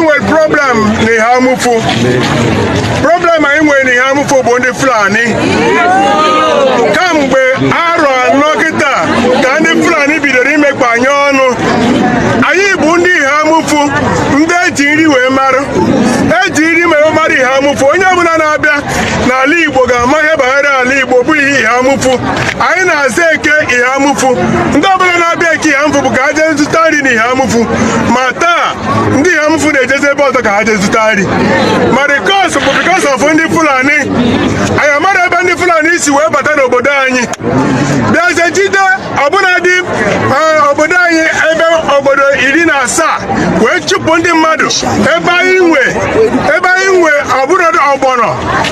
nwere problem n'ihe amụfụ. Problem anyị nwere n'ihe amụfụ bụ ndị Fulani. Kamgbe arọ anọ kịta ka ndị Fulani bidoro imekpa anyị ọnụ. Anyị bụ ndị ihe amụfụ, ndị eji nri wee mara. Eji nri wee mara ihe amụfụ. Onye ọbụla na-abịa n'ala Igbo ga-ama ihe banyere ala Igbo bụ ihe amụfụ. Anyị na-aza eke ihe amụfụ. Ndị ọbụla na-abịa eke ihe amụfụ bụ ka ha jee zụta nri n'ihe amụfụ. Ma taa ndị ihe amụfụ na-ejezi ebe ọzọ ka ha jee zụta nri. Ma because of ndị Fulani, anyị amara ebe ndị Fulani si wee bata n'obodo anyị. Bịazie jide ọbụnadị obodo anyị ebe obodo 17 wee chụpụ ndị mmadụ ebe anyị nwe ọbụnadị ọgbọnọ,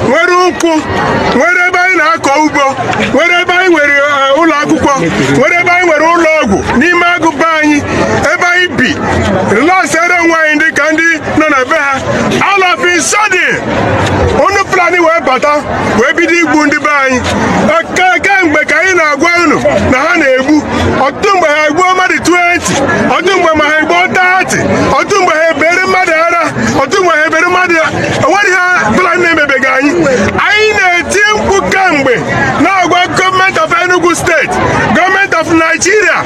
nwere nkwụ, nwere ebe anyị na-akọ ugbo, nwere ebe anyị nwere ụlọ akwụkwọ, nwere ebe anyị nwere ụlọ ọgwụ n'ime agụba anyị, ebe anyị bi lọsere onwe anyị dị ka ndị nọ na be ha. All of a sudden ụnụ Fulani wee bata wee bido igbu ndị be anyị. Kemgbe ka anyị na-agwa unu na ha na-egbu, ọtụtụ mgbe ha egbuo mmadụ 20, ọtụtụ mgbe ma ha egbuo 30, ọtụtụ mgbe ha ebere mmadụ ara, ọtụtụ mgbe ha ebere mmadụ enweghị ha Fulani na-emebeghị anyị. Anyị na-eti mkpu kemgbe na-agwa gọọmenti of Enugu steeti, gọọmenti of Nigeria,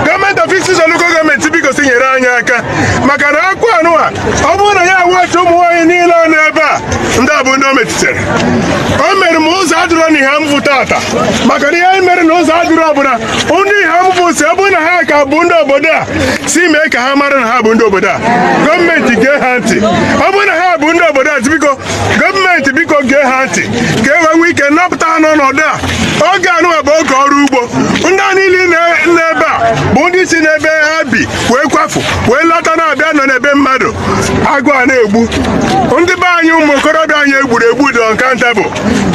gọọmenti of East Local Government biko si nyere anyị aka, maka na akwa anụwa ọ bụrụ na ya awachi ụmụ nwaanyị niile ọ n'ebe a, ndị a bụ ndị o metụtara. O mere m ụzọ adịrọ n'ihe amụfụ tata, maka na ihe anyị mere na ụzọ adịrọ ọbụla ndị ihe amụfụ si ọ bụrụ na ha ka bụ ndị obodo a, si mee ka ha mara na ha bụ ndị obodo a, gọọmenti gee ha ntị. Ọ bụrụ na ha bụ ndị obodo a, biko gọọmenti biko gee ha ntị ka e wee nwee ike napụta ha n'ọnọdụ a. Oge anụwa bụ oge ọrụ ugbo. Ndị a niile n'ebe a bụ ndị si n'ebe ha bi wee kwafu wee lọta na-abịa nọ n'ebe mmadụ agụ a na-egbu. Ndị be anyị ụmụ okorobịa anyị egburu egbu dị uncountable.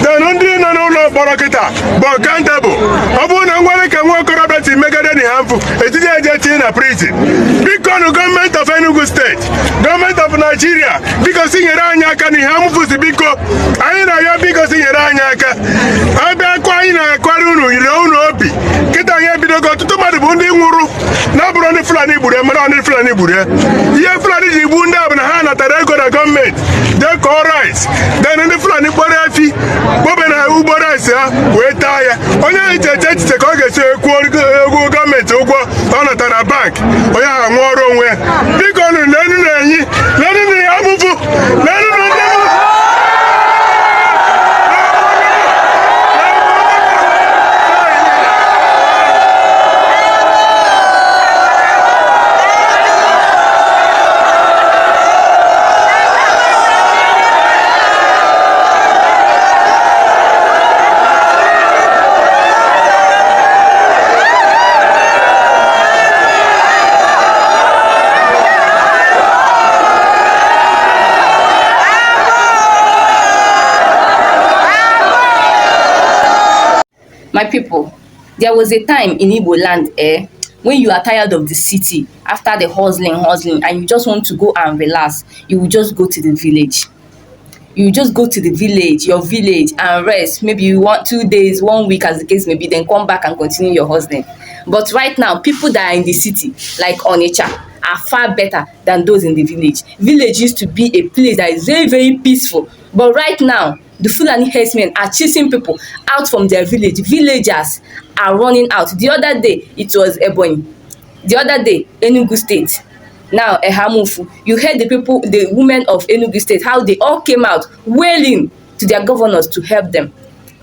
Then ndị nọ n'ụlọ mkpọrọ kịta bụ uncountable. Ọ bụrụ na nwere ka nwa okorobịa si megide n'ihe mfụ, etinye eje tinye na prison. Biko nụ gọọmenti of Enugu steeti, gọọmenti of Nigeria, biko si nyere anyị aka n'ihe amụfụ si. Biko anyị na-ayọ biko si nyere anyị aka. Abịakwa anyị na-akwara unu yiri unu obi kịta anyị ebidogo. Ọtụtụ mmadụ bụ ndị nwụrụ na bụrụ ndị Fulani gburu ya, mara ndị Fulani gburu ya. Ihe Fulani ji gbu ndị a bụ na ha natara ego na gọọmenti dekọọ rice, then ndị Fulani kpọrọ efi kpobe na ugbo rice ha wee taa ya. Onye eche echiche ka ọ ga-esi kwuo egwu gọọmenti ụgwọ ọ natara bank, onye ahụ nwụọ ọrụ onwe ya. Biko nụ lenu na-enyi, lenu na ihe amụfụ, lenu na ndị My people, there was a time in Igbo land when you are tired of the city after the hustling and you just want to go and relax. You will just go to the village. You just go to the village, your village, and rest. Maybe you want 2 days, 1 week as the case may be, then come back and continue your hustling. But right now, people that are in the city, like Onitsha, are far better than those in the village. Village used to be a place that is very, very peaceful. But right now, the Fulani herdsmen are chasing people out from their village. Villagers are running out. The other day, it was EBONYI. The other day, ENUGU state. Now, Ehamufu. You heard the people, the women of ENUGU state, how they all came out wailing to their governors to help them,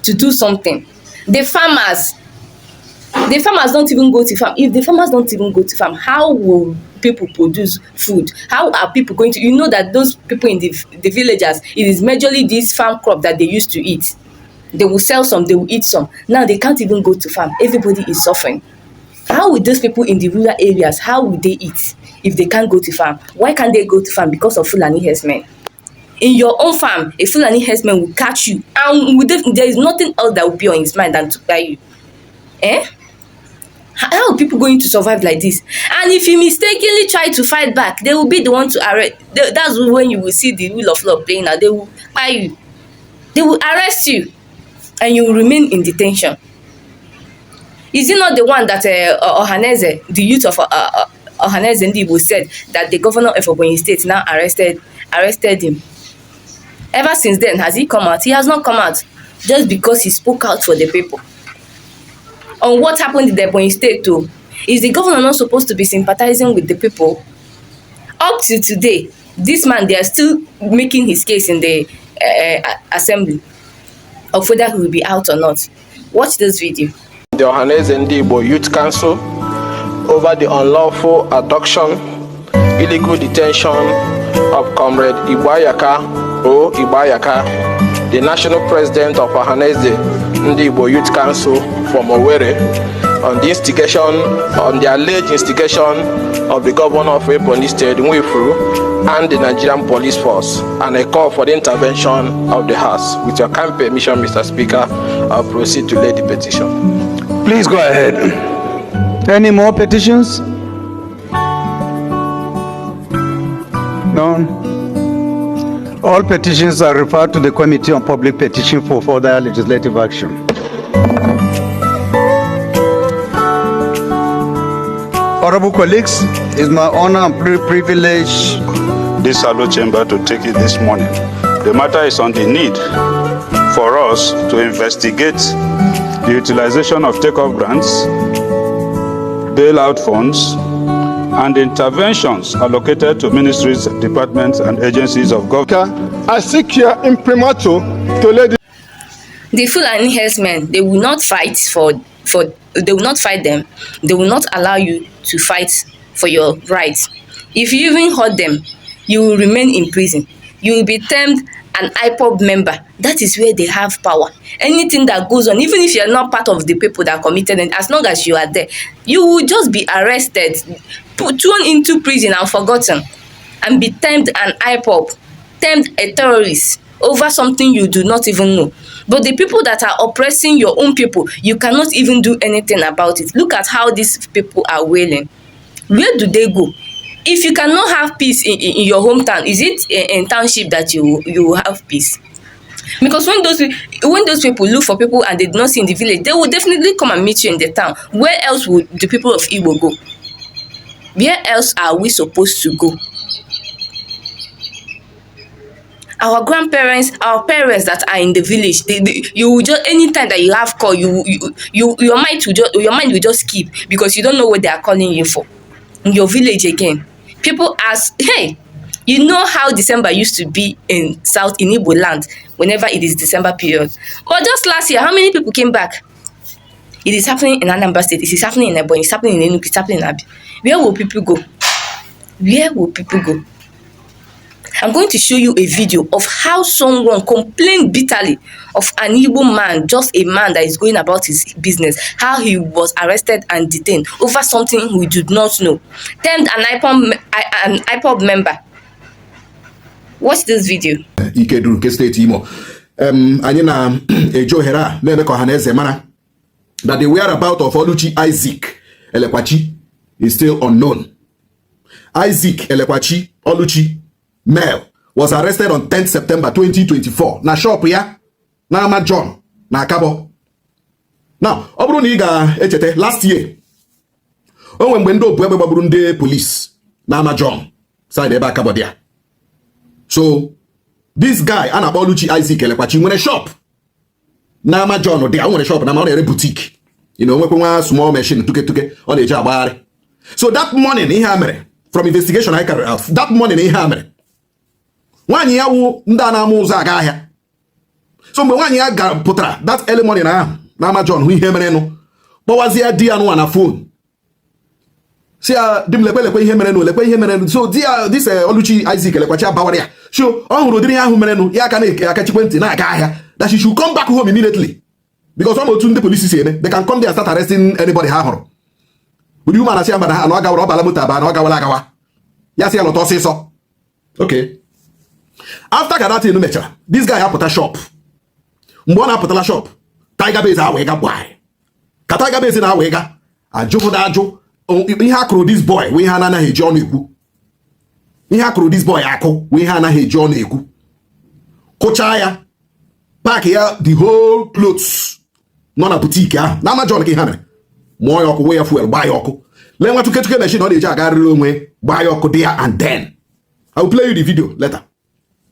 to do something. The farmers don't even go to farm. If the farmers don't even go to farm, how will people produce food? How are people going to, you know that those people in the villagers, it is majorly this farm crop that they used to eat. They will sell some, they will eat some. Now they can't even go to farm. Everybody is suffering. How will those people in the rural areas, how will they eat if they can't go to farm? Why can't they go to farm? Because of Fulani herdsmen. In your own farm, a Fulani herdsman will catch you, and there is nothing else that will be on his mind than to buy you. How are people going to survive like this? And if you mistakenly try to fight back, they will be the one to arrest. That's when you will see the rule of law playing out. They will buy you. They will arrest you, and you will remain in detention. Is it not the one that Ohaneze, the youth of Ohaneze and Igbo said that the governor of Ebonyi State now arrested him. Ever since then, has he come out? He has not come out, just because he spoke out for the people. On what happened in the Ebonyi State too? Is the governor not supposed to be sympathizing with the people? Up to today, this man, they are still making his case in the assembly of whether he will be out or not. Watch this video. The Ohaneze and Igbo Youth Council over the unlawful abduction, illegal detention of Comrade Igbayaka, the national president of Ohaneze and Igbo Youth Council from Owerri, on the alleged instigation of the governor of Ebonyi State, Nwifuru, and the Nigerian police force, and a call for the intervention of the House. With your kind permission, Mr. Speaker, I'll proceed to lay the petition. Please go ahead. Any more petitions? None. All petitions are referred to the Committee on Public Petition for further legislative action. Honorable colleagues, it's my honor and privilege this Salute Chamber to take it this morning. The matter is on the need for us to investigate the utilization of takeoff grants, bailout funds, and interventions allocated to ministries, departments, and agencies of government. I seek here imprimatur to lay the Fulani herdsmen, they will not fight they will not fight them. They will not allow you to fight for your rights. If you even hurt them, you will remain in prison. You will be termed an IPOB member. That is where they have power. Anything that goes on, even if you are not part of the people that committed it, as long as you are there, you will just be arrested, thrown into prison and forgotten, and be termed an IPOB, termed a terrorist over something you do not even know. But the people that are oppressing your own people, you cannot even do anything about it. Look at how these people are wailing. Where do they go? If you cannot have peace in your hometown, is it in township that you will have peace? Because when those people look for people and they do not see in the village, they will definitely come and meet you in the town. Where else would the people of Igbo go? Where else are we supposed to go? Our grandparents, our parents that are in the village, you will just, anytime that you have call, your mind will just skip, because you don't know what they are calling you for. In your village again, people ask, hey, you know how December used to be in Igbo land whenever it is December period. But just last year, how many people came back? It is happening in ANAMBRA State, it is happening in EBONYI, it's happening in ENUGU, it's happening in Abi. Where will people go? Where will people go? I'm going to show you a video of how someone complained bitterly of an Igbo man, just a man that is going about his business, how he was arrested and detained over something we did not know. Termed an IPOB member. Watch this video. Ikeduru nke steeti Imo. Anyị na eji ohere a na-eme ka Ohaneze mara that the whereabouts of Oluchi Isaac Elekwachi is still unknown. Isaac Elekwachi Oluchi male was arrested on 10th September 2024 na shop ya na Ama John na Akabo. Now, ọ bụrụ na ị ga-echete last year, o nwe mgbe ndị obu egbe gbagburu ndị police na Ama John side ebe Akabo dia. So this guy a na-akpọ Oluchi Isaac Elekwachi nwere shop na Ama John dia, o nwere shop na ma ọ na-ere boutique. You know, nwekwe nwa small machine tuke ọ na-eji agbagharị. So that morning ihe a mere, from investigation I carried out, that morning ihe a mere, nwaanyị ya wụ ndị a na-ama ụzọ aga ahịa. So mgbe nwaanyị ya pụtara that early morning ahụ na Ama John hụ ihe mere nụ, kpọwazie di ya nụwa na phone. Si ya di m lekwe ihe mere nụ, lekwe ihe mere nụ. So di ya, this Oluchi Isaac Elekwachi abawara ya. So ọ hụrụ ụdịrị ahụ mere nụ, ya aka na-akachikwe ntị na-aga ahịa, that she should come back home immediately. Because ọ otu ndị polisi si eme, they can come there and start arresting anybody ha hụrụ. Ụdị ụmụ anasị ya mba na ha na ọ gawara ọbala moto aba na ọ gawala agawa. Ya si ya lọta ọsịsọ. Okay. After Kadatin mechara, this guy apụta shop. Mgbe ọ na-apụtala shop, Tiger Base awega boy. Ka Tiger Base na awega, ajụfụda ajụ, ihe akụrụ this boy, we ha anaghị eji ọnụ ekwu. Ihe akụrụ this boy akụ, we ha anaghị eji ọnụ ekwu. Kụchaa ya, pack ya the whole clothes nọ na boutique ahụ. Na Ama John ka ihe mere. Mụọ ya ọkụ, wee ya fuel, gbaa ya ọkụ. Let me to machine on the jagar buy your there and then. I will play you the video later.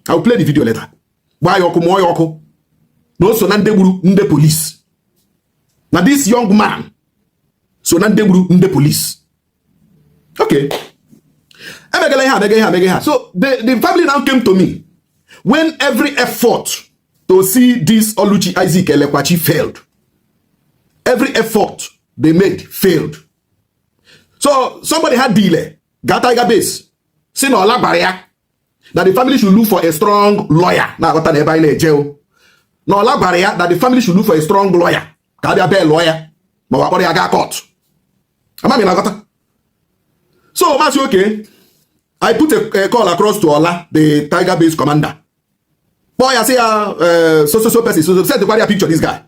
I will play the video later. Buy your moyoko. No so nandeburu nde police. Now this young man, so nandeburu nde police. Okay. So the family now came to me when every effort to see this Oluchi Isaac Elekwachi failed. Every effort they made failed. So somebody had delay, got tiger base, seen all that barrier that the family should look for a strong lawyer. Now got in jail. No la barrier that the family should look for a strong lawyer. Can be a lawyer? But what I got caught. So Matthew, okay. I put a call across to Ola, the tiger base commander. Boy, I say so person. So said the picture this guy.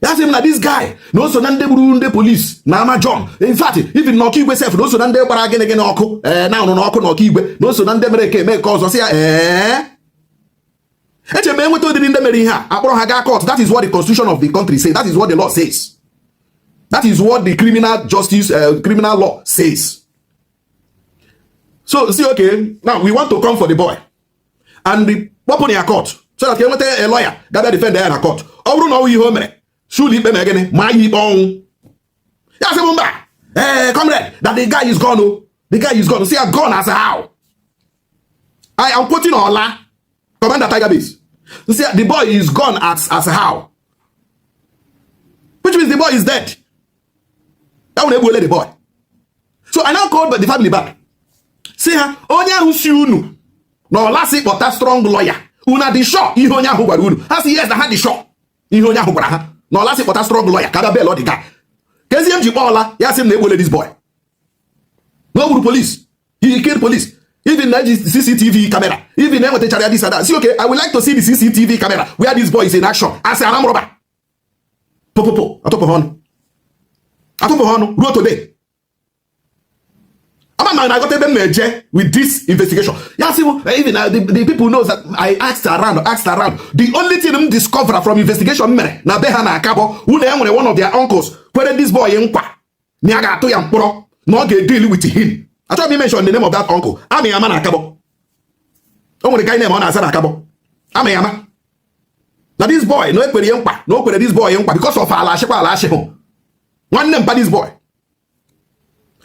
I asked him that this guy, no so nande burunde police, Nama John. In fact, even Noki we self, no so nande baragain again oko, now no oko Noki we, no so nande make cause say that is what the constitution of the country says. That is what the law says. That is what the criminal justice, criminal law says. So see, okay, now we want to come for the boy, and the open your court so that you want a lawyer that defend there in a court. Or no, we home. Surely, again, my own. Yes, comrade, that the guy is gone. Oh, the guy is gone. See, I'm gone as a how. I am quoting Ola, Commander Tiger Base. See, the boy is gone as a how. Which means the boy is dead. That will never let the boy. So I now called the family back. See, Onya who see you no last it but that strong lawyer. Una the shop. Ihonya who got I see yes, I had the shop. Ihonya who got no last it but that strong lawyer. Kada bell or the guy. KZMG Paula, yes, him never let this boy. No police. He killed police. Even the CCTV camera. Even never take this and that. See, okay, I would like to see the CCTV camera where this boy is in action. As an ANAMBRA. Popo. Atop of Hono. Wrote today. I got them with this investigation. Yeah, see, even the people know that I asked around. The only thing them discover from investigation, na behana akabo, who were one of their uncles, where this boy Niaga to yam pro, no get deal with him. I thought me mention the name of that uncle. Ami Yama Akabo. Oh, the guy name on Asa Akabo. Ami Yama. Now this boy, no this boy because of Alashe. One name by this boy.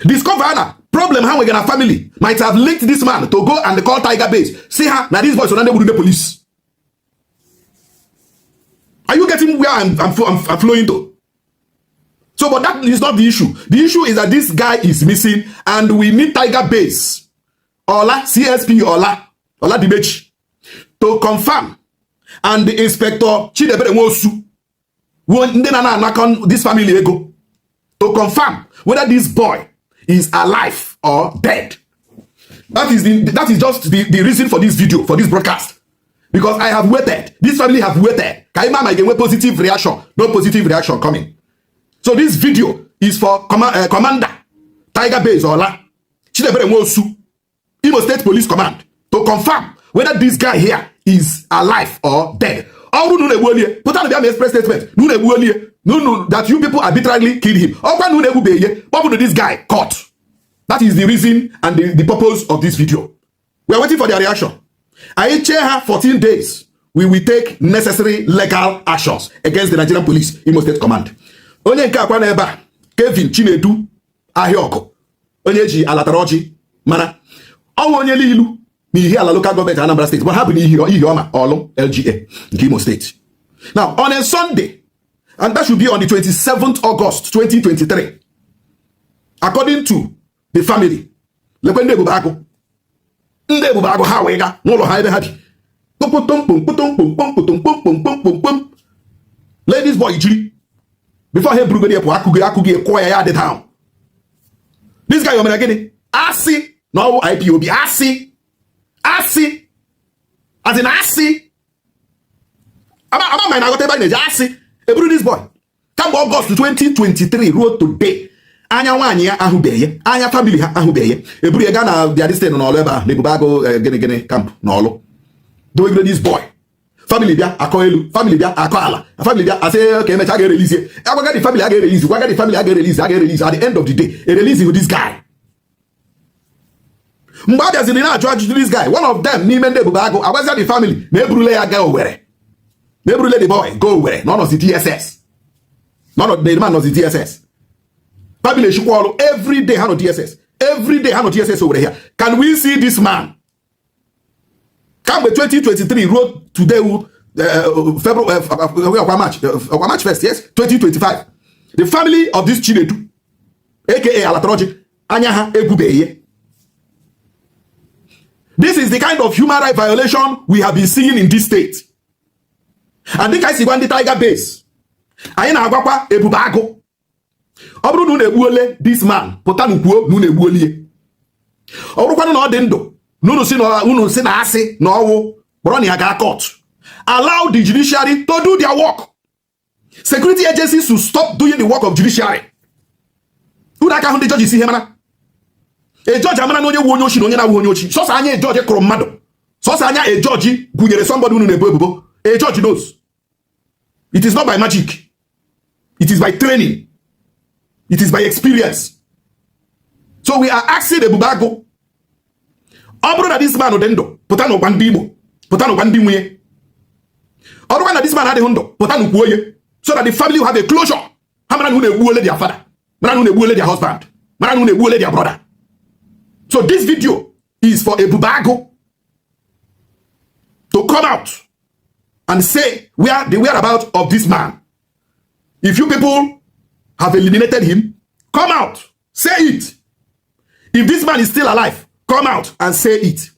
Discover problem how we get a family might have linked this man to go and call Tiger Base. See her now this boy so now they will do the police. Are you getting where I'm flowing to? So, but that is not the issue. The issue is that this guy is missing, and we need Tiger Base, Ola CSP Ola Dimechi, to confirm, and the inspector Chidebere Wosu, this family ego, to confirm whether this boy is alive or dead. That is just the reason for this video, for this broadcast. Because I have waited. This family have waited. Kaima might get positive reaction. No positive reaction coming. So this video is for Commander Tiger Base Ola Chidebere Nwosu, Imo State Police Command, to confirm whether this guy here is alive or dead. Or put on the express statement. No, that you people arbitrarily killed him. What would this guy caught? That is the reason and the purpose of this video. We are waiting for their reaction. I chair her 14 days. We will take necessary legal actions against the Nigerian Police Imo State Command. Onye nke akwa neba Kevin Chinedu Ahioko. Onye ji alatarochi mana owo onye lilu ni ihe ala local government Anambra State. What happened ihe oma olu LGA nke Imo State. Now on a Sunday, and that should be on the 27th August 2023, according to the family, Lekwende Bubago, Nde Bubago Hawega, Nolo Haide Hadi, ladies boy G. Before him Brugadier Akugi acquire the town. This guy again, Asi, no IPOB, Asi, as in Asi. I'm my Asi. This boy. Come August 2023, wrote today. Anya wanya ahubeye, anya family ahubeye. Ebru Ghana, they are staying on all over. Nebubago gene camp, no. Do this boy. family bia akọ elu, family bia akọ ala, family bia say okay mecha ga release. The family ga release, the family ga release at the end of the day. A release with this guy. Mbabia zili na ajụ this guy. One of them n'ime ndị Ebubago, awaza the family na eburule ya ga Owerri. Na eburule the boy go Owerri. None of the DSS. None of the man of the DSS. Family shukwalu every day ha no DSS. Every day ha no DSS over here. Can we see this man? Come with 2023 road today February March 1st, yes, 2025. The family of this Chinedu, aka Alatroji, Anyaha Egubeye. This is the kind of human rights violation we have been seeing in this state. And this is the tiger base. Ayina Agwakwa Ebubago. Obru nu nebuole this man. Potanu kuo nu nebuolie. Obru kwanu no dendo. Unu si na asi na owo. Broni aga court. Allow the judiciary to do their work. Security agencies should stop doing the work of judiciary. Who that can the judge is here, man? A judge amana no ye wonyo shi no na wonyo chi. So sa anya a judge kromado. So sa anya a judge gunyere somebody unu na-ebu ebubo. A judge knows. It is not by magic. It is by training. It is by experience. So we are asking the Ebubago. Obro na this man odendo. Potano gwandi Igbo. Potano gwandi nwunye. Obro na this man had hondo. Potano kuoye. So that the family will have a closure. Hamana nu na-ebuole their father. Mana nu na-ebuole their husband. Mana nu na-ebuole their brother. So this video is for Ebubago to come out and say where the whereabouts of this man. If you people have eliminated him, come out, say it. If this man is still alive, come out and say it.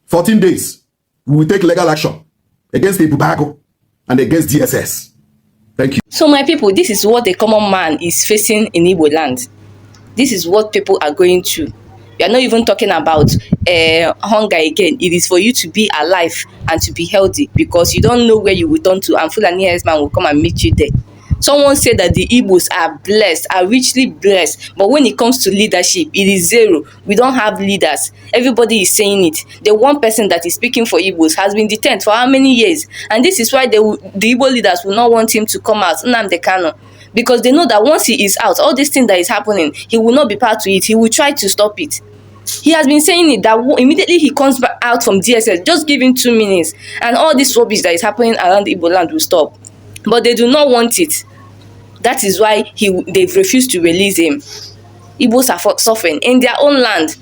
14 days, we will take legal action against Ebubago and against DSS. Thank you. So my people, this is what the common man is facing in Igbo land. This is what people are going through. We are not even talking about hunger again. It is for you to be alive and to be healthy, because you don't know where you will turn to, and Fulani Herdsmen will come and meet you there. Someone said that the Igbos are blessed, are richly blessed, but when it comes to leadership, it is zero. We don't have leaders. Everybody is saying it. The one person that is speaking for Igbos has been detained for how many years? And this is why the Igbo leaders will not want him to come out, nnamdi kanu. Because they know that once he is out, all this thing that is happening, he will not be part to it. He will try to stop it. He has been saying it that immediately he comes back out from DSS, just give him 2 minutes, and all this rubbish that is happening around the Igbo land will stop. But they do not want it. That is why they've refused to release him. Igbos are suffering in their own land.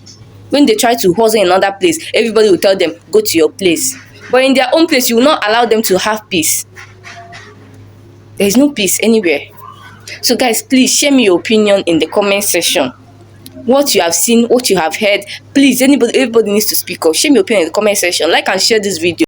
When they try to hustle in another place, everybody will tell them, go to your place. But in their own place, you will not allow them to have peace. There is no peace anywhere. So guys, please share me your opinion in the comment section. What you have seen, what you have heard. Please, everybody needs to speak up. Share me your opinion in the comment section. Like and share this video.